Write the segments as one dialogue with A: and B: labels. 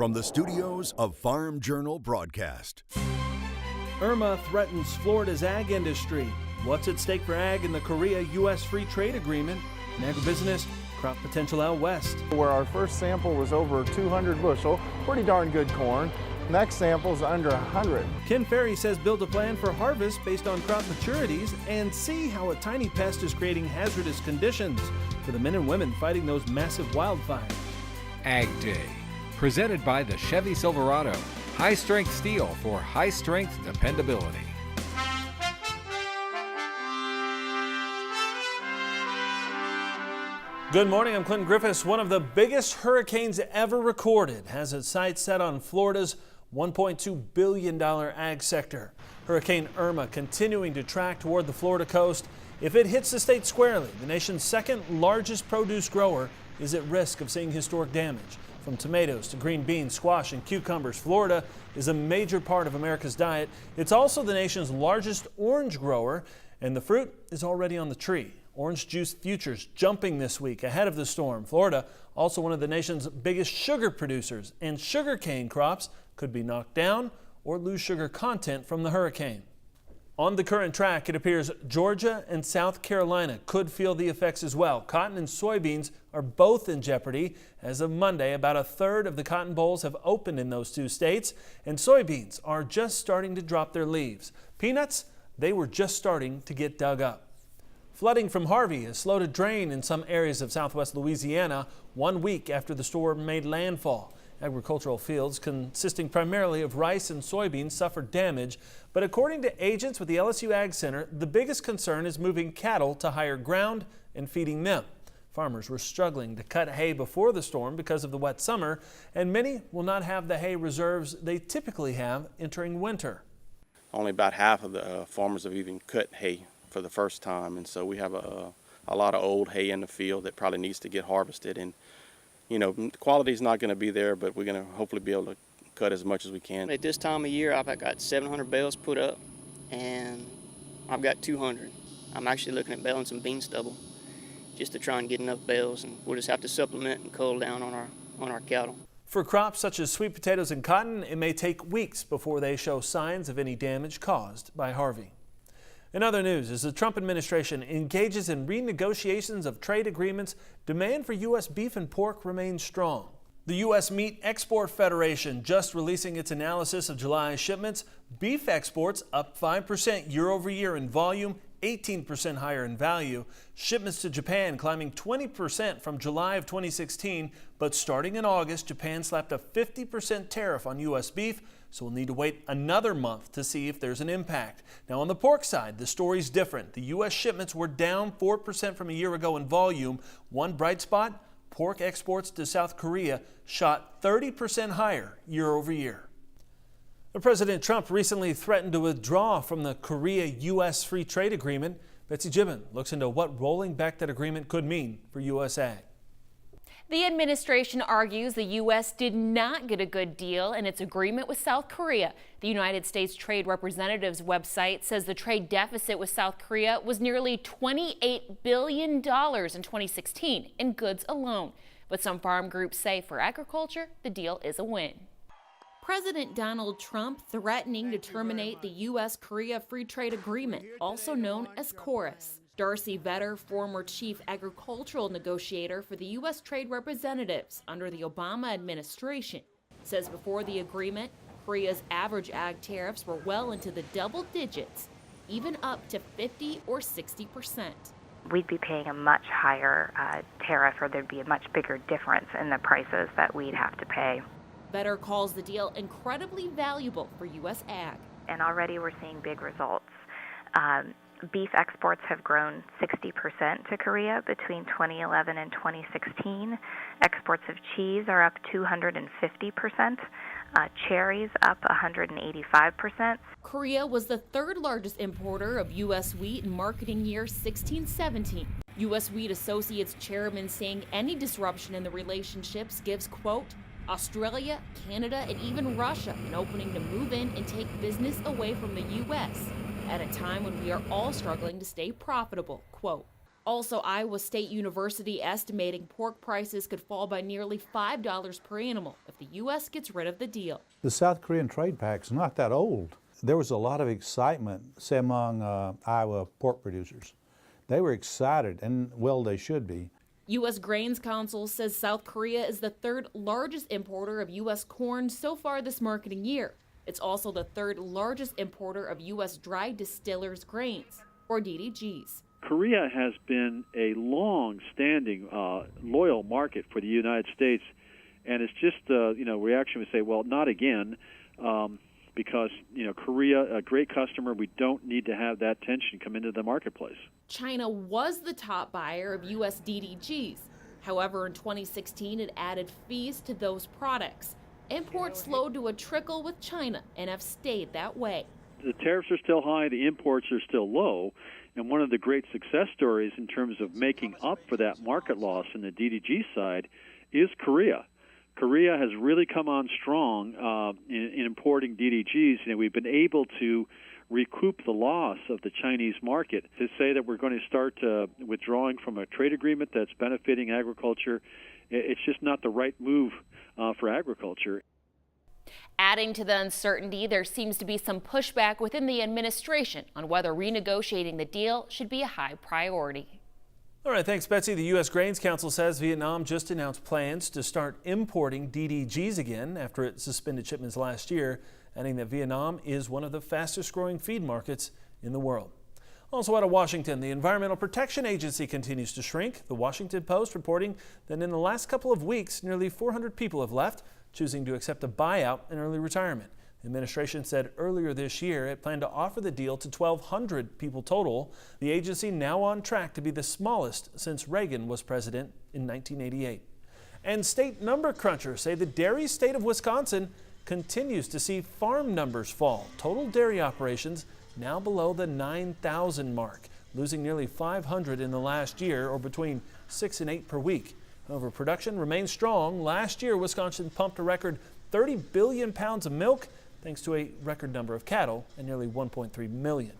A: from the studios of Farm Journal Broadcast.
B: Irma threatens Florida's ag industry. What's at stake for ag in the Korea-U.S. Free Trade Agreement? In agribusiness, crop potential out west.
C: Where our first sample was over 200 bushel, pretty darn good corn. Next sample is under 100.
B: Ken Ferry says build a plan for harvest based on crop maturities and see how a tiny pest is creating hazardous conditions for the men and women fighting those massive wildfires.
D: AgDay, presented by the Chevy Silverado. High-strength steel for high-strength dependability.
B: Good morning, I'm Clinton Griffiths. One of the biggest hurricanes ever recorded has its sights set on Florida's $1.2 billion ag sector. Hurricane Irma continuing to track toward the Florida coast. If it hits the state squarely, the nation's second largest produce grower is at risk of seeing historic damage. From tomatoes to green beans, squash, and cucumbers, Florida is a major part of America's diet. It's also the nation's largest orange grower, and the fruit is already on the tree. Orange juice futures jumping this week ahead of the storm. Florida, also one of the nation's biggest sugar producers, and sugarcane crops could be knocked down or lose sugar content from the hurricane. On the current track, it appears Georgia and South Carolina could feel the effects as well. Cotton and soybeans are both in jeopardy. As of Monday, about a third of the cotton bolls have opened in those two states, and soybeans are just starting to drop their leaves. Peanuts, they were just starting to get dug up. Flooding from Harvey has slowed a drain in some areas of southwest Louisiana 1 week after the storm made landfall. Agricultural fields consisting primarily of rice and soybeans suffered damage, but according to agents with the LSU Ag Center, the biggest concern is moving cattle to higher ground and feeding them. Farmers were struggling to cut hay before the storm because of the wet summer, and many will not have the hay reserves they typically have entering winter.
E: Only about half of the farmers have even cut hay for the first time, and so we have a lot of old hay in the field that probably needs to get harvested. And you know, the quality is not going to be there, but we're going to hopefully be able to cut as much as we can.
F: At this time of year, I've got 700 bales put up, and I've got 200. I'm actually looking at baling some bean stubble just to try and get enough bales, and we'll just have to supplement and cull down on our cattle.
B: For crops such as sweet potatoes and cotton, it may take weeks before they show signs of any damage caused by Harvey. In other news, as the Trump administration engages in renegotiations of trade agreements, demand for U.S. beef and pork remains strong. The U.S. Meat Export Federation just releasing its analysis of July shipments. Beef exports up 5% year over year in volume, 18% higher in value. Shipments to Japan climbing 20% from July of 2016, but starting in August, Japan slapped a 50% tariff on U.S. beef, so we'll need to wait another month to see if there's an impact. Now on the pork side, the story's different. The U.S. shipments were down 4% from a year ago in volume. One bright spot, pork exports to South Korea shot 30% higher year over year. President Trump recently threatened to withdraw from the Korea-U.S. Free Trade Agreement. Betsy Gibbon looks into what rolling back that agreement could mean for U.S. ag.
G: The administration argues the U.S. did not get a good deal in its agreement with South Korea. The United States Trade Representative's website says the trade deficit with South Korea was nearly $28 billion in 2016 in goods alone. But some farm groups say for agriculture, the deal is a win. President Donald Trump threatening to terminate the U.S.-Korea Free Trade Agreement, also known as KORUS. Darcy Vetter, former chief agricultural negotiator for the U.S. Trade Representatives under the Obama administration, says before the agreement, Korea's average ag tariffs were well into the double digits, even up to 50 or 60%.
H: We'd be paying a much higher tariff, or there'd be a much bigger difference in the prices that we'd have to pay.
G: Vetter calls the deal incredibly valuable for U.S. ag.
H: And already we're seeing big results. Beef exports have grown 60% to Korea between 2011 and 2016. Exports of cheese are up 250%. Cherries up 185%.
G: Korea was the third largest importer of U.S. wheat in marketing year 16-17. U.S. Wheat Associates chairman saying any disruption in the relationships gives, quote, Australia, Canada, and even Russia an opening to move in and take business away from the U.S. at a time when we are all struggling to stay profitable, quote. Also, Iowa State University estimating pork prices could fall by nearly $5 per animal if the U.S. gets rid of the deal.
I: The South Korean trade pack's not that old. There was a lot of excitement, say, among Iowa pork producers. They were excited, and well, they should be.
G: U.S. Grains Council says South Korea is the third largest importer of U.S. corn so far this marketing year. It's also the third largest importer of U.S. dry distillers grains, or DDGs.
J: Korea has been a long-standing, loyal market for the United States, and it's just, reaction would say, well, not again, because, Korea, a great customer, we don't need to have that tension come into the marketplace.
G: China was the top buyer of U.S. DDGs. However, in 2016, it added fees to those products. Imports slowed to a trickle with China and have stayed that way.
J: The tariffs are still high, the imports are still low, and one of the great success stories in terms of making up for that market loss in the DDG side is Korea. Korea has really come on strong in importing DDGs, and we've been able to recoup the loss of the Chinese market. To say that we're going to start withdrawing from a trade agreement that's benefiting agriculture, it's just not the right move for agriculture.
G: Adding to the uncertainty, there seems to be some pushback within the administration on whether renegotiating the deal should be a high priority.
B: All right, thanks, Betsy. The U.S. Grains Council says Vietnam just announced plans to start importing DDGs again after it suspended shipments last year, adding that Vietnam is one of the fastest growing feed markets in the world. Also out of Washington, the Environmental Protection Agency continues to shrink. The Washington Post reporting that in the last couple of weeks, nearly 400 people have left, choosing to accept a buyout and early retirement. The administration said earlier this year it planned to offer the deal to 1,200 people total. The agency now on track to be the smallest since Reagan was president in 1988. And state number crunchers say the dairy state of Wisconsin continues to see farm numbers fall. Total dairy operations now below the 9,000 mark, losing nearly 500 in the last year, or between 6 and 8 per week. However, production remains strong. Last year, Wisconsin pumped a record 30 billion pounds of milk, thanks to a record number of cattle and nearly 1.3 million.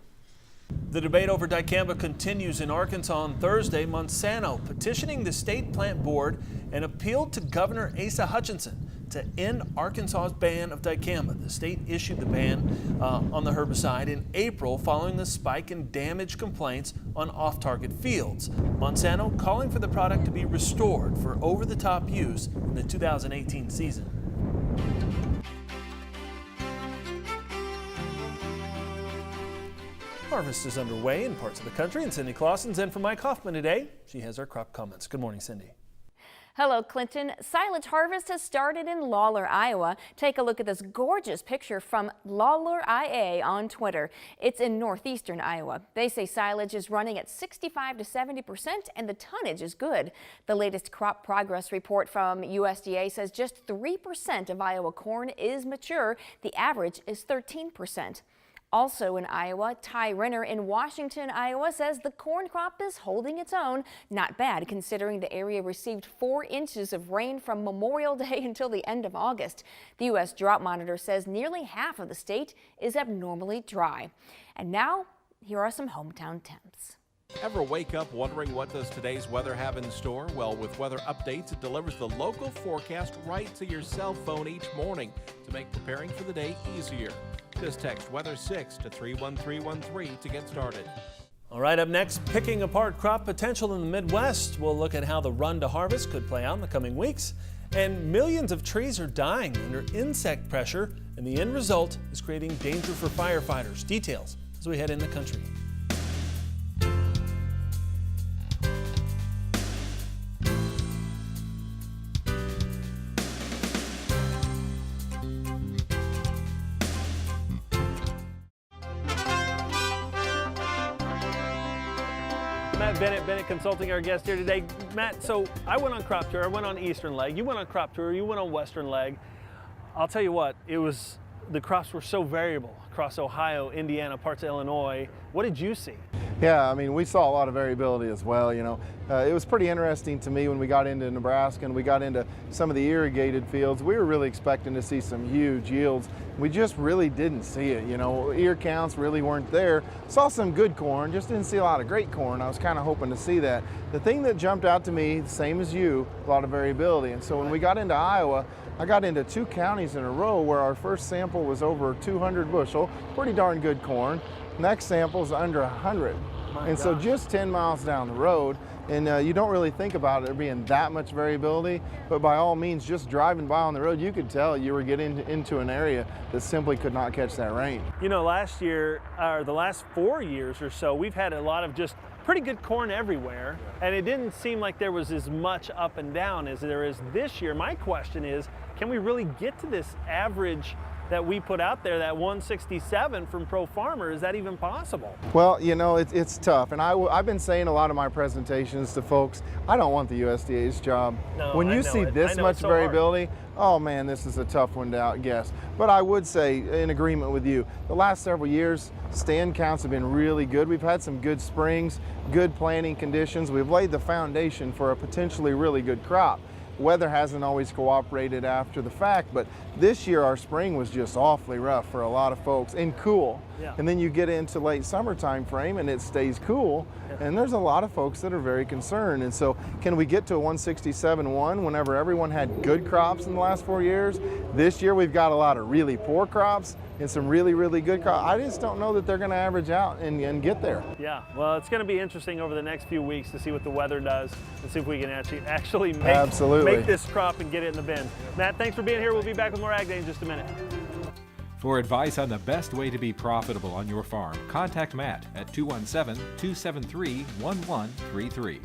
B: The debate over dicamba continues in Arkansas on Thursday. Monsanto petitioning the state plant board and appealed to Governor Asa Hutchinson to end Arkansas's ban of dicamba. The state issued the ban on the herbicide in April following the spike in damage complaints on off-target fields. Monsanto calling for the product to be restored for over-the-top use in the 2018 season. Harvest is underway in parts of the country, and Cindy Clausen's in for Mike Hoffman today. She has our crop comments. Good morning, Cindy.
K: Hello, Clinton. Silage harvest has started in Lawler, Iowa. Take a look at this gorgeous picture from Lawler IA on Twitter. It's in northeastern Iowa. They say silage is running at 65 to 70% and the tonnage is good. The latest crop progress report from USDA says just 3% of Iowa corn is mature. The average is 13%. Also in Iowa, Ty Renner in Washington, Iowa says the corn crop is holding its own. Not bad considering the area received 4 inches of rain from Memorial Day until the end of August. The U.S. Drought Monitor says nearly half of the state is abnormally dry. And now, here are some hometown temps.
L: Ever wake up wondering what does today's weather have in store? Well, with weather updates, it delivers the local forecast right to your cell phone each morning to make preparing for the day easier. Just text Weather 6 to 31313 to get started.
B: All right, up next, picking apart crop potential in the Midwest. We'll look at how the run to harvest could play out in the coming weeks. And millions of trees are dying under insect pressure, and the end result is creating danger for firefighters. Details as we head in the country. Matt Bennett Consulting, our guest here today. Matt, so I went on crop tour, I went on eastern leg, you went on crop tour, you went on western leg. I'll tell you what, it was the crops were so variable across Ohio, Indiana, parts of Illinois. What did you see?
C: Yeah, I mean, we saw a lot of variability as well, you know. It was pretty interesting to me when we got into Nebraska and we got into some of the irrigated fields. We were really expecting to see some huge yields. We just really didn't see it, you know. Ear counts really weren't there. Saw some good corn, just didn't see a lot of great corn. I was kind of hoping to see that. The thing that jumped out to me, same as you, a lot of variability. And so when we got into Iowa, I got into 2 counties in a row where our first sample was over 200 bushel, pretty darn good corn. Next sample is under 100. And so just 10 miles down the road, and you don't really think about it there being that much variability, but by all means, just driving by on the road, you could tell you were getting into an area that simply could not catch that rain.
B: You know, last year, or the last 4 years or so, we've had a lot of just pretty good corn everywhere, and it didn't seem like there was as much up and down as there is this year. My question is, can we really get to this average that we put out there, that 167 from Pro Farmer? Is that even possible?
C: Well, you know, it's tough, and I've been saying a lot of my presentations to folks, I don't want the USDA's job.
B: No,
C: when you see this much
B: so
C: variability, oh man, this is a tough one to outguess. But I would say, in agreement with you, the last several years, stand counts have been really good. We've had some good springs, good planting conditions. We've laid the foundation for a potentially really good crop. Weather hasn't always cooperated after the fact, but this year our spring was just awfully rough for a lot of folks and cool.
B: Yeah.
C: And then you get into late summer time frame and it stays cool, and there's a lot of folks that are very concerned. And so can we get to a 167.1 whenever everyone had good crops in the last 4 years? This year we've got a lot of really poor crops and some really, really good crops. I just don't know that they're going to average out and get there.
B: Yeah, well, it's going to be interesting over the next few weeks to see what the weather does and see if we can actually make this crop and get it in the bin. Matt, thanks for being here. We'll be back with more Ag Day in just a minute.
D: For advice on the best way to be profitable on your farm, contact Matt at 217-273-1133.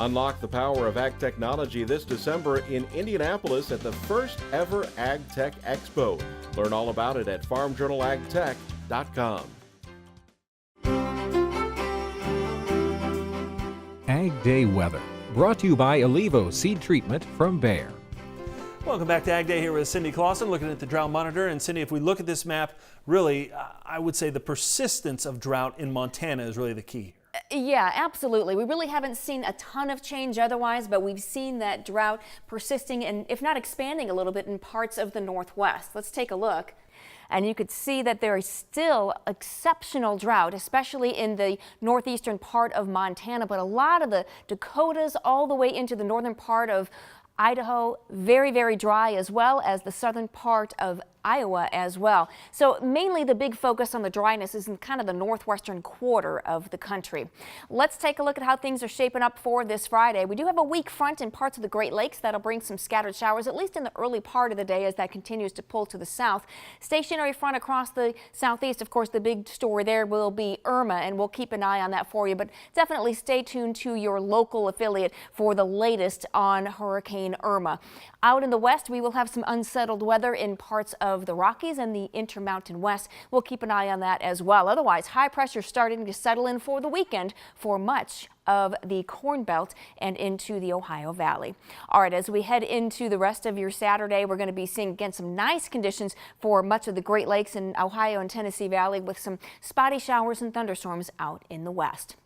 L: Unlock the power of ag technology this December in Indianapolis at the first ever Ag Tech Expo. Learn all about it at farmjournalagtech.com.
D: Ag Day weather, brought to you by Alivo Seed Treatment from Bayer.
B: Welcome back to Ag Day here with Cindy Clausen, looking at the drought monitor. And Cindy, if we look at this map, really, I would say the persistence of drought in Montana is really the key.
K: Yeah, absolutely. We really haven't seen a ton of change otherwise, but we've seen that drought persisting and, if not expanding a little bit, in parts of the Northwest. Let's take a look. And you could see that there is still exceptional drought, especially in the northeastern part of Montana, but a lot of the Dakotas all the way into the northern part of Idaho, very, very dry, as well as the southern part of Iowa as well. So mainly the big focus on the dryness is in kind of the northwestern quarter of the country. Let's take a look at how things are shaping up for this Friday. We do have a weak front in parts of the Great Lakes that'll bring some scattered showers, at least in the early part of the day as that continues to pull to the south. Stationary front across the southeast, of course, the big story there will be Irma, and we'll keep an eye on that for you, but definitely stay tuned to your local affiliate for the latest on Hurricane Irma. Out in the west, we will have some unsettled weather in parts of the Rockies and the Intermountain West. We'll keep an eye on that as well. Otherwise, high pressure starting to settle in for the weekend for much of the Corn Belt and into the Ohio Valley. All right, as we head into the rest of your Saturday, we're going to be seeing again some nice conditions for much of the Great Lakes and Ohio and Tennessee Valley, with some spotty showers and thunderstorms out in the west.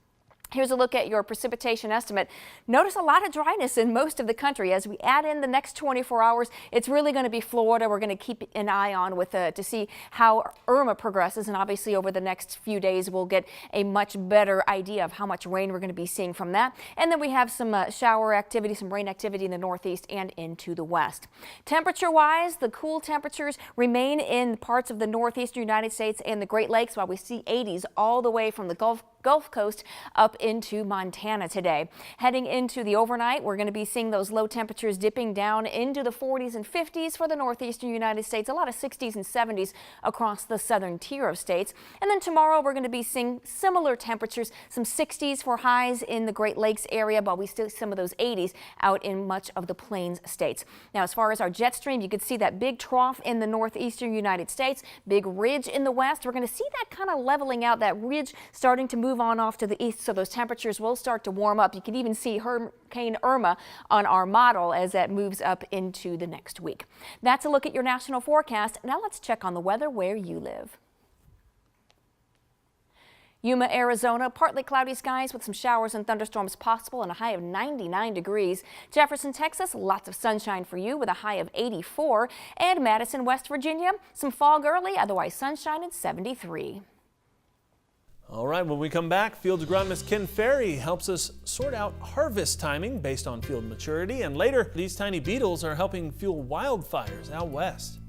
K: Here's a look at your precipitation estimate. Notice a lot of dryness in most of the country. As we add in the next 24 hours, it's really going to be Florida we're going to keep an eye on with to see how Irma progresses. And obviously over the next few days, we'll get a much better idea of how much rain we're going to be seeing from that. And then we have some shower activity, some rain activity in the northeast and into the west. Temperature-wise, the cool temperatures remain in parts of the northeastern United States and the Great Lakes, while we see 80s all the way from the Gulf Coast up into Montana today. Heading into the overnight, we're going to be seeing those low temperatures dipping down into the 40s and 50s for the northeastern United States, a lot of 60s and 70s across the southern tier of states. And then tomorrow we're going to be seeing similar temperatures, some 60s for highs in the Great Lakes area, while we still see some of those 80s out in much of the plains states. Now, as far as our jet stream, you can see that big trough in the northeastern United States, big ridge in the west. We're going to see that kind of leveling out, that ridge starting to move move on off to the east, so those temperatures will start to warm up. You can even see Hurricane Irma on our model as that moves up into the next week. That's a look at your national forecast. Now let's check on the weather where you live. Yuma, Arizona, partly cloudy skies with some showers and thunderstorms possible and a high of 99 degrees. Jefferson, Texas, lots of sunshine for you with a high of 84. And Madison, West Virginia, some fog early, otherwise sunshine at 73.
B: All right, when we come back, field agronomist Ken Ferry helps us sort out harvest timing based on field maturity. And later, these tiny beetles are helping fuel wildfires out west.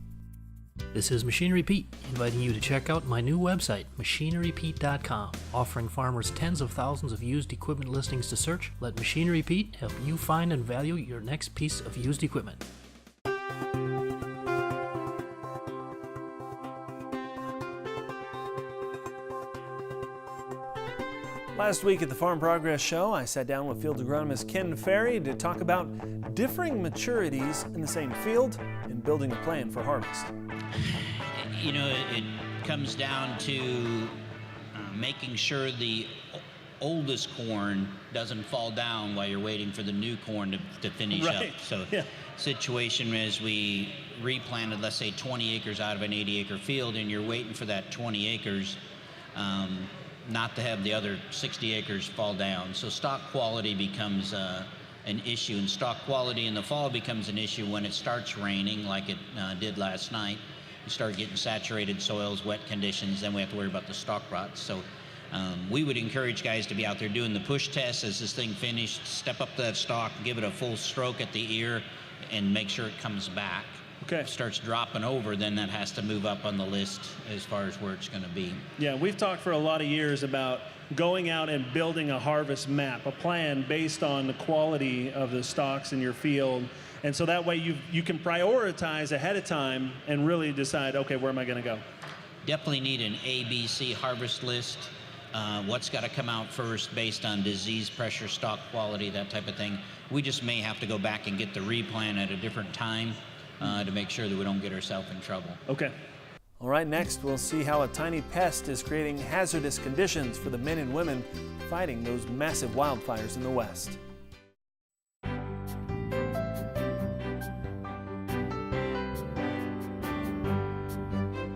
M: This is Machinery Pete, inviting you to check out my new website, machinerypete.com, offering farmers tens of thousands of used equipment listings to search. Let Machinery Pete help you find and value your next piece of used equipment.
B: Last week at the Farm Progress Show, I sat down with field agronomist Ken Ferry to talk about differing maturities in the same field and building a plan for harvest.
N: You know, it comes down to making sure the oldest corn doesn't fall down while you're waiting for the new corn to finish up. So situation is we replanted, let's say 20 acres out of an 80-acre field, and you're waiting for that 20 acres not to have the other 60 acres fall down. So stock quality becomes an issue, and stock quality in the fall becomes an issue when it starts raining like it did last night. You start getting saturated soils, wet conditions, then we have to worry about the stalk rot. So we would encourage guys to be out there doing the push test as this thing finished, step up to that stalk, give it a full stroke at the ear, and make sure it comes back.
B: Okay.
N: If it starts dropping over, then that has to move up on the list as far as where it's going to be.
B: Yeah, we've talked for a lot of years about going out and building a harvest map, a plan based on the quality of the stalks in your field. And so that way you can prioritize ahead of time and really decide, okay, where am I going to go?
N: Definitely need an ABC harvest list. What's got to come out first based on disease pressure, stalk quality, that type of thing. We just may have to go back and get the replan at a different time to make sure that we don't get ourselves in trouble.
B: Okay. All right, next we'll see how a tiny pest is creating hazardous conditions for the men and women fighting those massive wildfires in the West.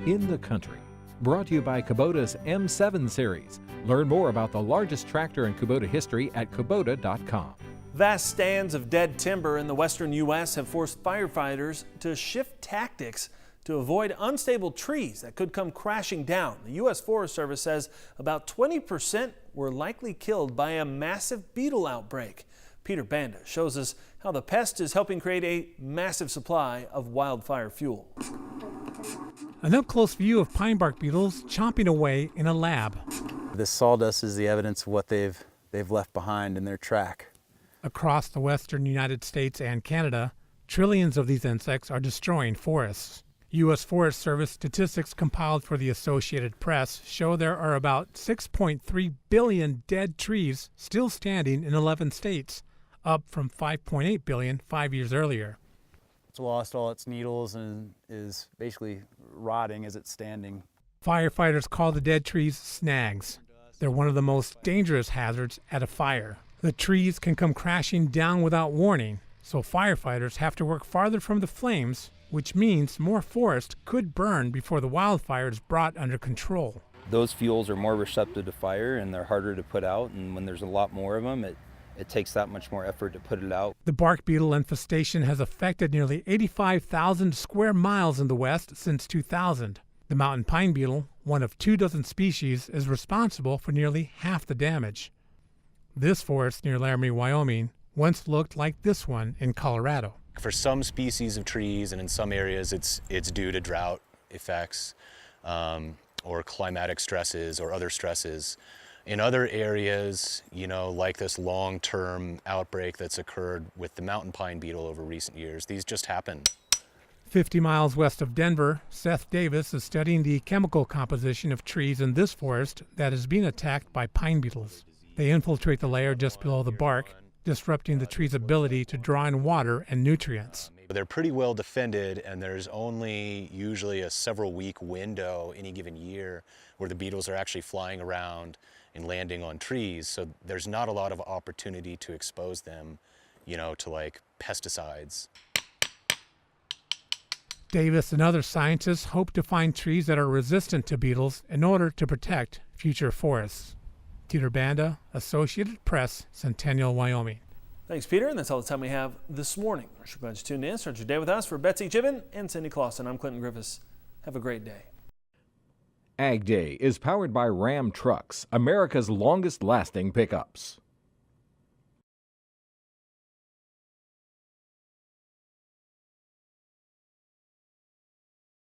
D: In the country. Brought to you by Kubota's M7 series. Learn more about the largest tractor in Kubota history at Kubota.com.
B: Vast stands of dead timber in the western U.S. have forced firefighters to shift tactics to avoid unstable trees that could come crashing down. The U.S. Forest Service says about 20% were likely killed by a massive beetle outbreak. Peter Banda shows us how the pest is helping create a massive supply of wildfire fuel.
O: An up-close view of pine bark beetles chomping away in a lab.
P: This sawdust is the evidence of what they've left behind in their track.
O: Across the western United States and Canada, trillions of these insects are destroying forests. U.S. Forest Service statistics compiled for the Associated Press show there are about 6.3 billion dead trees still standing in 11 states, up from 5.8 billion 5 years earlier.
P: It's lost all its needles and is basically rotting as it's standing.
O: Firefighters call the dead trees snags. They're one of the most dangerous hazards at a fire. The trees can come crashing down without warning, so firefighters have to work farther from the flames, which means more forest could burn before the wildfire is brought under control.
P: Those fuels are more receptive to fire and they're harder to put out, and when there's a lot more of them, it takes that much more effort to put it out.
O: The bark beetle infestation has affected nearly 85,000 square miles in the West since 2000. The mountain pine beetle, one of 24 species, is responsible for nearly half the damage. This forest near Laramie, Wyoming, once looked like this one in Colorado.
Q: For some species of trees and in some areas it's due to drought effects or climatic stresses or other stresses. In other areas, you know, like this long-term outbreak that's occurred with the mountain pine beetle over recent years, these just happen.
O: 50 miles west of Denver, Seth Davis is studying the chemical composition of trees in this forest that is being attacked by pine beetles. They infiltrate the layer just below the bark, disrupting the tree's ability to draw in water and nutrients.
Q: They're pretty well defended, and there's only usually a several week window any given year where the beetles are actually flying around and landing on trees. So there's not a lot of opportunity to expose them, to like pesticides.
O: Davis and other scientists hope to find trees that are resistant to beetles in order to protect future forests. Peter Banda, Associated Press, Centennial, Wyoming.
B: Thanks, Peter. And that's all the time we have this morning. We're glad you tuned in. Start your day with us. For Betsy Chibin and Cindy Clausen, I'm Clinton Griffiths. Have a great day.
D: AgDay is powered by Ram Trucks, America's longest-lasting pickups.